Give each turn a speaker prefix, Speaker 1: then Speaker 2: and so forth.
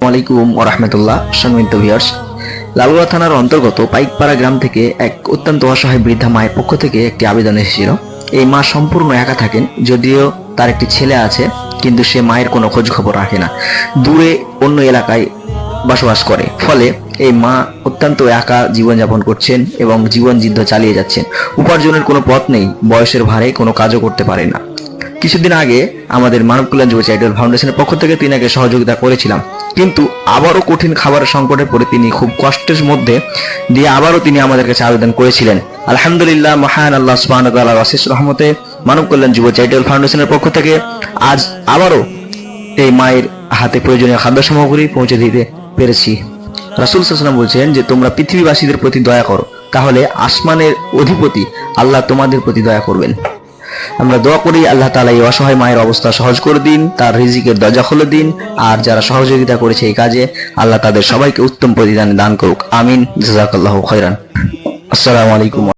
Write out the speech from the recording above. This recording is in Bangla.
Speaker 1: আলাইকুম ওয়া রাহমাতুল্লাহ। সম্মানিত ভিউয়ার্স, লালগোলা থানার অন্তর্গত পাইকপাড়া গ্রাম থেকে এক অত্যন্ত অসহায় বৃদ্ধা মায়ের পক্ষ থেকে একটি আবেদন এসেছিল। এই মা সম্পূর্ণ একা থাকেন, যদিও তার একটি ছেলে আছে, কিন্তু সে মায়ের কোনো খোঁজ খবর রাখে না। দূরে অন্য এলাকায় বসবাস করে, ফলে এই মা অত্যন্ত একা জীবনযাপন করছেন এবং জীবন যুদ্ধ চালিয়ে যাচ্ছেন। উপার্জনের কোনো পথ নেই, বয়সের ভারে কোনো কাজও করতে পারে না। কিছুদিন আগে আমাদের মানব কল্যাণ যুব চ্যারিটেবল ফাউন্ডেশনের পক্ষ থেকে তিনাকে সহযোগিতা করেছিলাম, কিন্তু আবারও কঠিন খাবারের সংকটে পড়ে তিনি খুব কষ্টের মধ্যে দিয়ে আবারও তিনি আমাদের কাছে আবেদন করেছিলেন। আলহামদুলিল্লাহ, মহান আল্লাহ সুবহানাহু ওয়া তাআলার অশেষ রহমতে মানব কল্যাণ যুব চ্যারিটেবল ফাউন্ডেশনের পক্ষ থেকে আজ আবারও এই মায়ের হাতে প্রয়োজনীয় খাদ্য সামগ্রী পৌঁছে দিতে পেরেছি। রাসূল সাল্লাল্লাহু আলাইহি ওয়াসাল্লাম বলছেন যে তোমরা পৃথিবীবাসীদের প্রতি দয়া করো, তাহলে আসমানের অধিপতি আল্লাহ তোমাদের প্রতি দয়া করবেন। আমরা দোয়া করি আল্লাহ তাআলা এই অসহায় মায়ের অবস্থা সহজ করে দিন, তার রিজিকের দরজা খুলে দিন, আর যারা সহযোগিতা করেছে এই কাজে আল্লাহ তাদের সবাইকে উত্তম প্রতিদান দান করুক। আমিন। জাযাকাল্লাহু খাইরান। আসসালামু আলাইকুম।